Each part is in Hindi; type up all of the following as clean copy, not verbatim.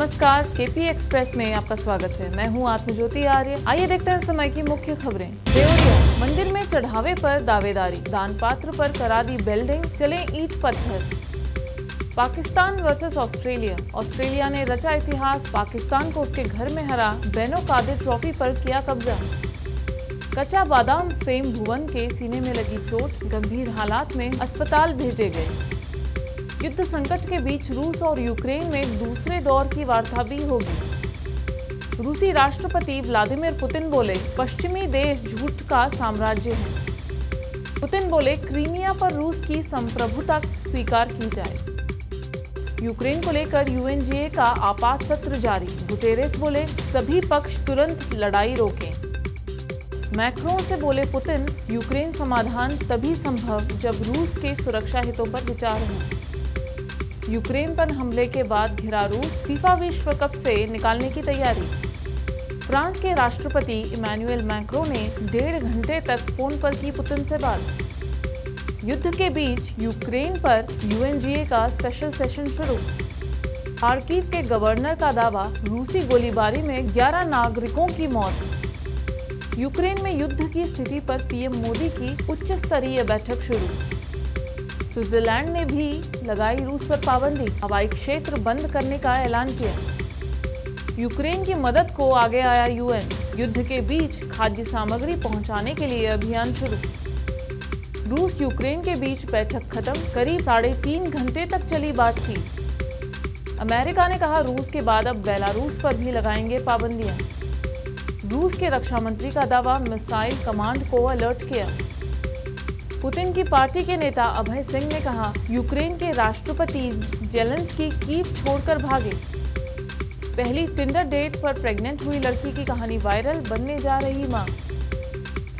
नमस्कार, केपी एक्सप्रेस में आपका स्वागत है। मैं हूं आत्मज्योति आर्य। आइए देखते हैं समय की मुख्य खबरें। देवरिया मंदिर में चढ़ावे पर दावेदारी, दान पात्र पर करा दी बेल्डिंग, चले ईंट पत्थर। पाकिस्तान वर्सेस ऑस्ट्रेलिया, ऑस्ट्रेलिया ने रचा इतिहास, पाकिस्तान को उसके घर में हरा, बेनो कादिर ट्रॉफी पर किया कब्जा। कच्चा बादाम फेम भुवन के सीने में लगी चोट, गंभीर हालात में अस्पताल भेजे गए। युद्ध संकट के बीच रूस और यूक्रेन में दूसरे दौर की वार्ता भी होगी। रूसी राष्ट्रपति व्लादिमीर पुतिन बोले, पश्चिमी देश झूठ का साम्राज्य है। पुतिन बोले, क्रीमिया पर रूस की संप्रभुता स्वीकार की जाए। यूक्रेन को लेकर यूएनजीए का आपात सत्र जारी, गुटेरेस बोले, सभी पक्ष तुरंत लड़ाई रोकें। मैक्रों से बोले पुतिन, यूक्रेन समाधान तभी संभव जब रूस के सुरक्षा हितों पर विचार हो। यूक्रेन पर हमले के बाद घिरा रूस, फीफा विश्व कप से निकालने की तैयारी। फ्रांस के राष्ट्रपति इमैनुएल मैक्रों ने 1.5 घंटे तक फोन पर की पुतिन से बात। युद्ध के बीच यूक्रेन पर यूएनजीए का स्पेशल सेशन शुरू। खार्किव के गवर्नर का दावा, रूसी गोलीबारी में 11 नागरिकों की मौत। यूक्रेन में युद्ध की स्थिति पर पीएम मोदी की उच्च स्तरीय बैठक शुरू। स्विट्जरलैंड ने भी लगाई रूस पर पाबंदी, हवाई क्षेत्र बंद करने का ऐलान किया। यूक्रेन की मदद को आगे आया यूएन, युद्ध के बीच खाद्य सामग्री पहुंचाने के लिए अभियान शुरू। रूस यूक्रेन के बीच बैठक खत्म, करीब 3.5 घंटे तक चली बातचीत। अमेरिका ने कहा, रूस के बाद अब बेलारूस पर भी लगाएंगे पाबंदियां। रूस के रक्षा मंत्री का दावा, मिसाइल कमांड को अलर्ट किया। पुतिन की पार्टी के नेता अभय सिंह ने कहा, यूक्रेन के राष्ट्रपति जेलेंस्की कीव छोड़कर भागे। पहली टिंडर डेट पर प्रेग्नेंट हुई लड़की की कहानी वायरल, बनने जा रही मां।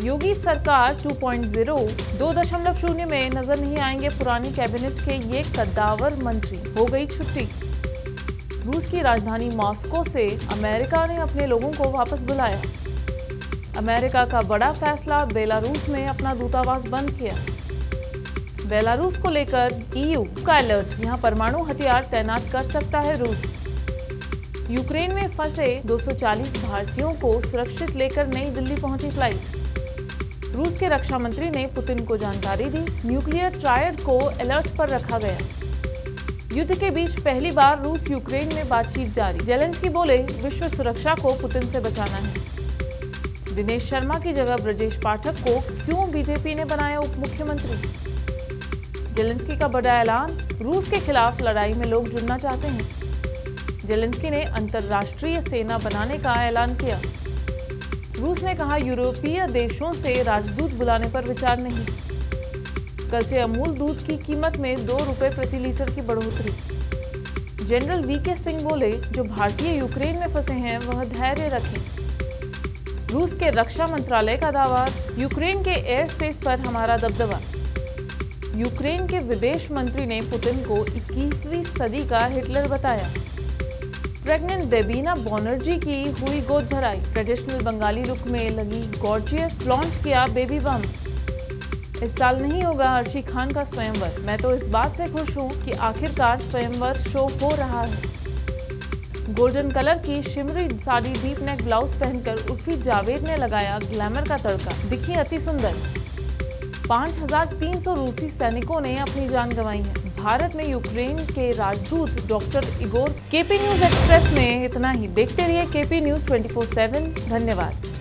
योगी सरकार 2.0 2.0 में नजर नहीं आएंगे पुरानी कैबिनेट के ये कद्दावर मंत्री, हो गई छुट्टी। रूस की राजधानी मॉस्को से अमेरिका ने अपने लोगों को वापस बुलाया। अमेरिका का बड़ा फैसला, बेलारूस में अपना दूतावास बंद किया। बेलारूस को लेकर ईयू का अलर्ट, यहां परमाणु हथियार तैनात कर सकता है रूस। यूक्रेन में फंसे 240 भारतीयों को सुरक्षित लेकर नई दिल्ली पहुंची फ्लाइट। रूस के रक्षा मंत्री ने पुतिन को जानकारी दी, न्यूक्लियर ट्रायड को अलर्ट पर रखा गया। युद्ध के बीच पहली बार रूस यूक्रेन में बातचीत जारी, जेलेंस्की बोले, विश्व सुरक्षा को पुतिन से बचाना है। दिनेश शर्मा की जगह ब्रजेश पाठक को क्यों बीजेपी ने बनाया उप मुख्यमंत्री। जेलेंस्की का बड़ा ऐलान, रूस के खिलाफ लड़ाई में लोग जुड़ना चाहते हैं। जेलेंस्की ने अंतर्राष्ट्रीय सेना बनाने का ऐलान किया। रूस ने कहा, यूरोपीय देशों से राजदूत बुलाने पर विचार नहीं। कल से अमूल दूध की कीमत में 2 रुपए प्रति लीटर की बढ़ोतरी। जनरल वीके सिंह बोले, जो भारतीय यूक्रेन में फंसे हैं वह धैर्य रखें। रूस के रक्षा मंत्रालय का दावा, यूक्रेन के एयर स्पेस पर हमारा दबदबा। यूक्रेन के विदेश मंत्री ने पुतिन को 21वीं सदी का हिटलर बताया। प्रेग्नेंट बेबीना बनर्जी की हुई गोद भराई, ट्रेडिशनल बंगाली लुक में लगी गॉर्जियस, लॉन्च किया बेबी बम। इस साल नहीं होगा अर्शी खान का स्वयंवर, मैं तो इस बात से खुश हूँ कि आखिरकार स्वयंवर शो हो रहा है। गोल्डन कलर की shimmery sari deep neck blouse पहनकर उर्फी जावेद ने लगाया ग्लैमर का तड़का, दिखी अति सुंदर। 5300 रूसी सैनिकों ने अपनी जान गंवाई है। भारत में यूक्रेन के राजदूत doctor Igor. KP news express में इतना ही। देखते रहिए केपी न्यूज 24/7। धन्यवाद।